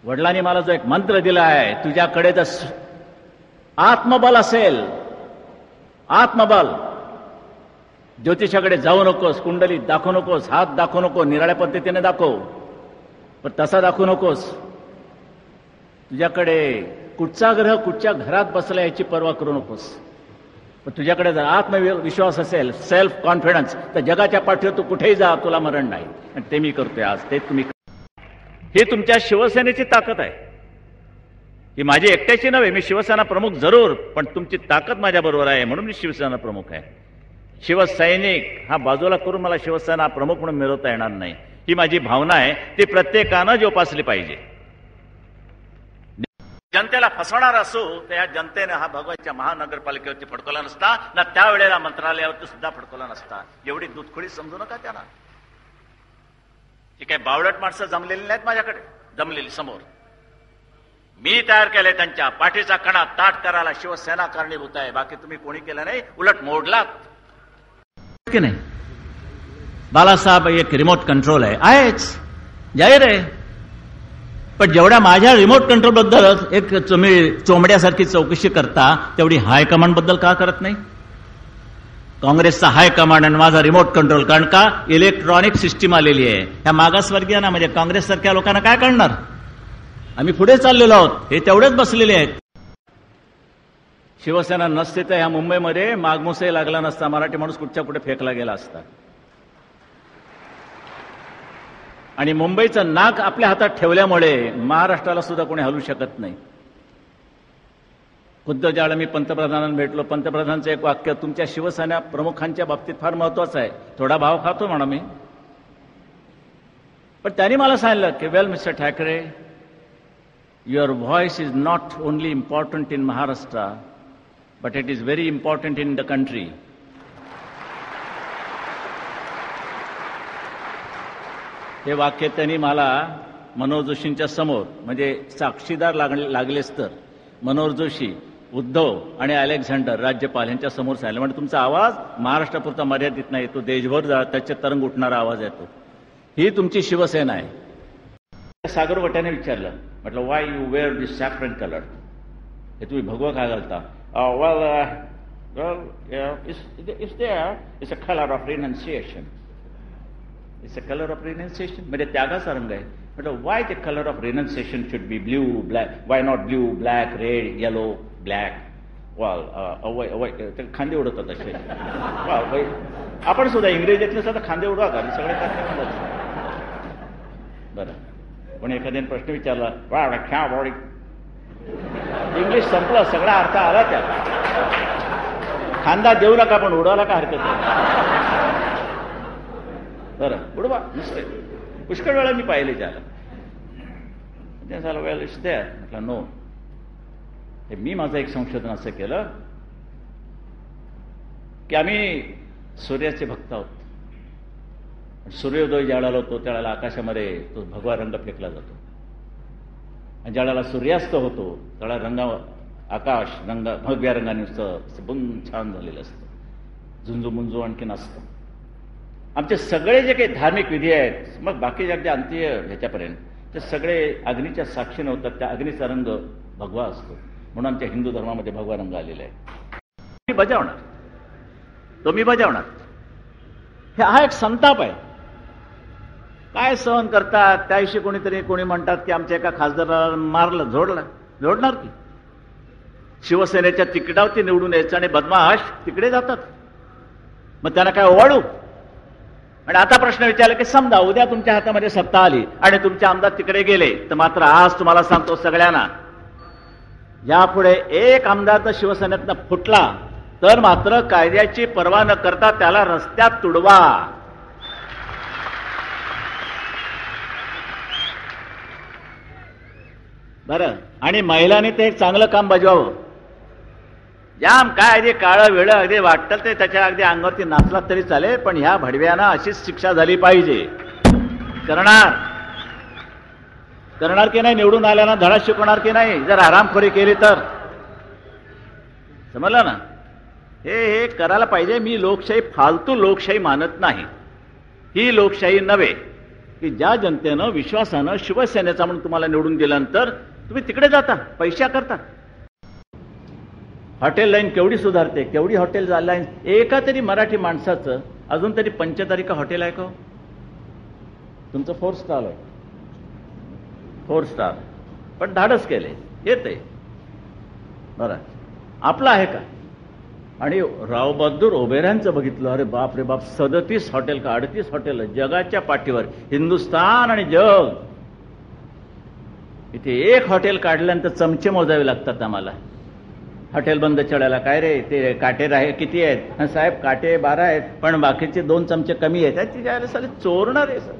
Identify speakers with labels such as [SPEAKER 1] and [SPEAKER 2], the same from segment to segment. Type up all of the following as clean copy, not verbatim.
[SPEAKER 1] वडिलांनी मला जो एक मंत्र दिला आहे, तुझ्याकडे जर आत्मबल असेल, आत्मबल, ज्योतिषाकडे जाऊ नकोस, कुंडली दाखवू नकोस, हात दाखवू नको, निराळ्या पद्धतीने दाखव, पण तसा दाखवू नकोस. तुझ्याकडे कुठचा ग्रह कुठच्या घरात बसला याची पर्वा करू नकोस. पण तुझ्याकडे जर आत्मविश्वास असेल, सेल्फ कॉन्फिडन्स, तर जगाच्या पाठीवर तू कुठेही जा, तुला मरण नाही. आणि ते मी करतोय आज, ते तुम्ही. ही तुमच्या शिवसेनेची ताकद आहे. ही माझी एकट्याची नव्हे. मी शिवसेना प्रमुख जरूर, पण तुमची ताकद माझ्या बरोबर आहे, म्हणून मी शिवसेना प्रमुख आहे. शिवसैनिक हा बाजूला करून मला शिवसेना प्रमुख म्हणून मिळवता येणार नाही. ही माझी भावना आहे, ती प्रत्येकानं जोपासली पाहिजे. जनतेला फसवणार असो तर या जनतेने हा भगवानच्या महानगरपालिकेवरती फडकवला नसता ना, त्यावेळेला मंत्रालयावरती सुद्धा फडकवला नसता. एवढी दूधखोडी समजू नका त्यांना. ती काही बावळट माणसं जमलेली नाहीत माझ्याकडे, जमलेली समोर. मी तयार केलंय. त्यांच्या पाठीचा कणा ताट करायला शिवसेना कारणीभूत आहे, बाकी तुम्ही कोणी केलं नाही, उलट मोडलात की नाही. बालासाहेब एक रिमोट कंट्रोल आहेच, जाहीर आहे. पण जेवढ्या माझ्या रिमोट कंट्रोल बद्दल एक तुम्ही चोमड्यासारखी चौकशी करता, तेवढी हायकमांड बद्दल का करत नाही? काँग्रेसचा हायकमांड आणि माझा रिमोट कंट्रोल. कारण का? इलेक्ट्रॉनिक सिस्टीम आलेली आहे. ह्या मागासवर्गीयांना, म्हणजे काँग्रेस सारख्या लोकांना काय कळणार? आम्ही पुढे चाललेलो आहोत, हे तेवढेच बसलेले आहेत. शिवसेना नसते तर ह्या मुंबईमध्ये मागमुसही लागला नसता, मराठी माणूस कुठच्या कुठे फेकला गेला असता. आणि मुंबईचं नाक आपल्या हातात ठेवल्यामुळे महाराष्ट्राला सुद्धा कोणी हलवू शकत नाही. खुद्द ज्यावेळेला मी पंतप्रधानांना भेटलो, पंतप्रधानांचं एक वाक्य तुमच्या शिवसेना प्रमुखांच्या बाबतीत फार महत्वाचं आहे. थोडा भाव खातो म्हणा मी, पण त्यांनी मला सांगितलं की well mister Thackeray, your voice is not only important in Maharashtra, but it is very important in the country. हे वाक्य त्यांनी मला मनोहर जोशींच्या समोर, म्हणजे साक्षीदार लागलेच तर मनोहर जोशी, उद्धव आणि अलेक्झांडर राज्यपाल यांच्या समोर सांगितलं. म्हणजे तुमचा आवाज महाराष्ट्रापुरता मर्यादित नाही, तो देशभर त्याचे तरंग उठणारा आवाज येतो. ही तुमची शिवसेना आहे. सागर वट्याने विचारलं, म्हटलं why you wear this saffron colour, हे तुम्ही भगवा का घालता? it's a color of renunciation. It's a color of renunciation. म्हणजे त्यागाचा रंग आहे. म्हटलं why the color of renunciation should be blue, black? Why not blue, black, red, yellow, black? ते खांदे उडवतात असे. आपण सुद्धा इंग्रजीतले सुद्धा खांदे उडवा का? सगळे बरं. पण एखाद्याने प्रश्न विचारला, वा इंग्लिश संपलं, सगळा अर्थ आला त्याला. खांदा देऊ नका, पण उडवायला का हरकत आहे? बरं, उडवा नसते. पुष्कळ वेळा मी पाहिले त्याला. त्या झालं वेळ इट्स देअर. म्हटलं नो. मी माझं एक संशोधन असं केलं की आम्ही सूर्याचे भक्त आहोत. सूर्योदय ज्यावेळेला होतो त्यावेळेला आकाशामध्ये तो भगवा रंग फेकला जातो, आणि ज्यावेळेला सूर्यास्त होतो त्यावेळेला रंगावर आकाश रंग भगव्या रंगाने नुसतं बुंद छान झालेलं असतं, झुंजू मुंजू आणखीन असतं. आमचे सगळे जे काही धार्मिक विधी आहेत, मग बाकी अगदी अंत्य ह्याच्यापर्यंत, ते सगळे अग्नीच्या साक्षीने होतात. त्या अग्नीचा रंग भगवा असतो, म्हणून आमच्या हिंदू धर्मामध्ये भगवा रंग आलेला आहे. मी बजावणार, तो मी बजावणार. हा एक संताप आहे. काय सहन करतात त्याविषयी कोणी म्हणतात की आमच्या एका खासदाराला मारलं, जोडणार की शिवसेनेच्या तिकिटावरती निवडून यायचं आणि बदमाश तिकडे जातात, मग त्यांना काय ओवाळू? आणि आता प्रश्न विचारला की समजा उद्या तुमच्या हातामध्ये सत्ता आली आणि तुमचे आमदार तिकडे गेले, तर मात्र आज तुम्हाला सांगतो सगळ्यांना, यापुढे एक आमदार तर शिवसेनेतनं फुटला तर मात्र कायद्याची पर्वा न करता त्याला रस्त्यात तुडवा. बरं. आणि महिलांनी ते एक चांगलं काम बजवावं. जाम काय अगदी काळं वेळ अगदी वाटतं ते त्याच्या अगदी अंगावरती नाचला तरी चालेल, पण ह्या भडव्यांना अशीच शिक्षा झाली पाहिजे. करणार की नाही? निवडून आल्यानं धडा शिकवणार की नाही? जर आरामखोरी केली तर समजलं ना? हे करायला पाहिजे. मी लोकशाही फालतू लोकशाही मानत नाही. ही लोकशाही नव्हे. की ज्या जनतेनं विश्वासानं शिवसेनेचा म्हणून तुम्हाला निवडून दिल्यानंतर तुम्ही तिकडे जाता पैशा करता. हॉटेल लाईन केवढी सुधारते, केवढी हॉटेल लाईन. एका तरी मराठी माणसाचं अजून तरी 45 हॉटेल आहे का? तुमचं 4 स्टार आहे, 4 स्टार, पण धाडस केले येते बरं. आपलं आहे का? आणि रावबहादूर ओबेरांचं बघितलं, अरे बाप रे बाप, 37 हॉटेल का 38 हॉटेल जगाच्या पाठीवर, हिंदुस्थान आणि जग. इथे एक हॉटेल काढल्यानंतर चमचे मोजावे लागतात आम्हाला. हॉटेल बंद चढायला काय रे ते काटे राहे किती आहेत? साहेब काटे 12 आहेत, पण बाकीचे 2 चमचे कमी आहेत. ती जायला साले चोरणार आहे सर.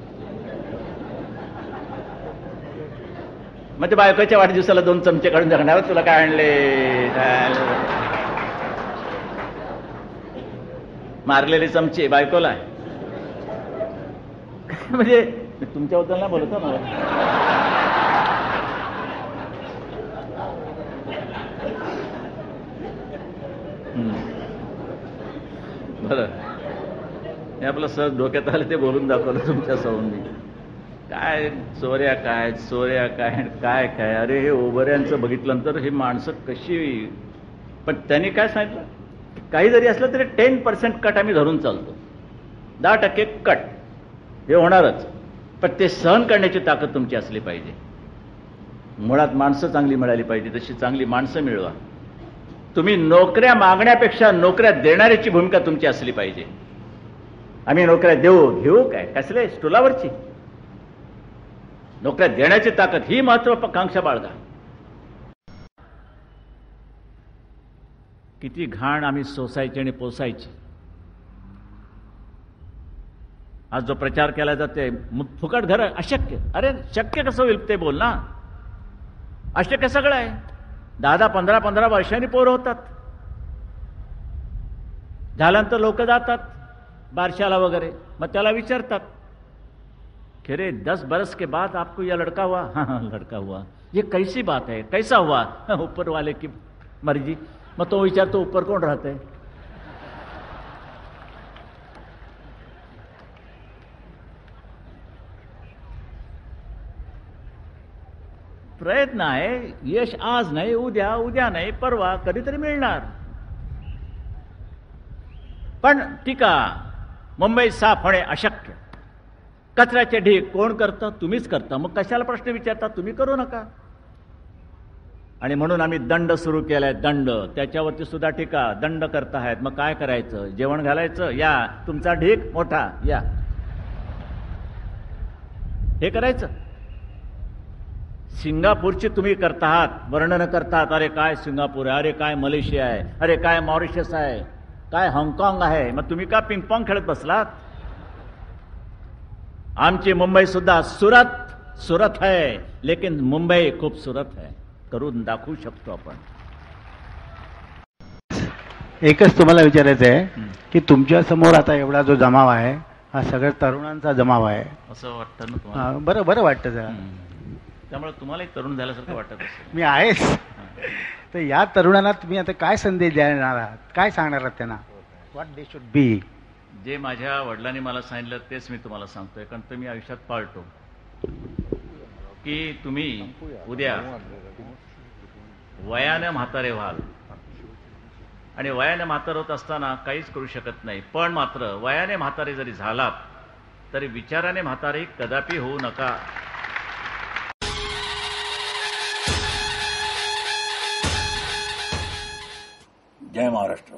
[SPEAKER 1] मग ते बायकोच्या वाढदिवसाला 2 चमचे काढून जगणार, तुला काय आणले? मारलेले चमचे बायकोला. म्हणजे तुमच्याबद्दल ना बोलतो ना. बरं, हे आपलं सहज डोक्यात आलं ते बोलून दाखवलं तुमच्या समोर मी. काय चोऱ्या काय चोऱ्या काय काय काय. अरे हे ओबऱ्यांचं बघितल्यानंतर हे माणसं कशी. पण त्यांनी काय सांगितलं, काही जरी असलं तरी 10% कट आम्ही धरून चालतो, 10% कट हे होणारच. पण ते सहन करण्याची ताकद तुमची असली पाहिजे. मुळात माणसं चांगली मिळाली पाहिजे, तशी चांगली माणसं मिळवा. तुम्ही नोकऱ्या मागण्यापेक्षा नोकऱ्या देणाऱ्याची भूमिका तुमची असली पाहिजे. आम्ही नोकऱ्या देऊ घेऊ काय, कसले स्टुलावरची. नोकऱ्या देण्याची ताकद ही महत्वाकांक्षा बाळगा. किती घाण आम्ही सोसायची आणि पोसायची. आज जो प्रचार केला जाते फुकट घर अशक्य. अरे शक्य कसं होईल ते बोल ना. अशक्य सगळं आहे. 10, 15 वर्षांनी पोरं होतात, झाल्यानंतर लोक जातात बारशाला वगैरे, मग त्याला विचारतात कि रे 10 बरस के बाद आपको यह लड़का हुआ? हाँ लड़का हुआ. ये कैसी बात है, कैसा हुआ? ऊपर वाले की मर्जी. मग तो विचारतो ऊपर कोण राहते? प्रयत्न आहे. यश आज नाही, उद्या, उद्या नाही, परवा कधीतरी मिळणार. पण टीका, मुंबई साफ होणे अशक्य. कचऱ्याचे ढीग कोण करतं? तुम्हीच करता. मग कशाला प्रश्न विचारता? तुम्ही करू नका. आणि म्हणून आम्ही दंड सुरू केलाय. दंड, त्याच्यावरती सुद्धा टीका. दंड करतायत, मग काय करायचं? जेवण घालायचं? या. तुमचा ढीग मोठा, या. हे करायचं. सिंगापूरची तुम्ही करता आहात, वर्णन करतात. अरे काय सिंगापूर आहे, अरे काय मलेशिया आहे, अरे काय मॉरिशस आहे, काय हाँगकाँग आहे. मग तुम्ही का पिंगपॉंग खेळत बसलात? आमची मुंबई सुद्धा सुरत है, लेकिन मुंबई खूबसूरत है. करून दाखवू शकतो आपण.
[SPEAKER 2] एकच तुम्हाला विचारायचं आहे की तुमच्या समोर आता एवढा जो जमाव आहे हा सगळ्या तरुणांचा जमाव आहे
[SPEAKER 1] असं वाटतं ना तुम्हाला?
[SPEAKER 2] बरं वाटतं जरा.
[SPEAKER 1] त्यामुळे तुम्हालाही तरुण झाल्यासारखं वाटत असेल.
[SPEAKER 2] मी आहेच. तर या तरुणांना तुम्ही आता काय संदेश देणार आहात, काय सांगणार आहात त्यांना? What they should be.
[SPEAKER 1] जे माझ्या वडिलांनी मला सांगितलं तेच मी तुम्हाला सांगतोय, कारण ते मी आयुष्यात पाळतो. की तुम्ही उद्या वयाने म्हातारे व्हाल, आणि वयाने म्हातार होत असताना काहीच करू शकत नाही. पण मात्र वयाने म्हातारे जरी झालात तरी विचाराने म्हातारे कदापि होऊ नका. जय महाराष्ट्र.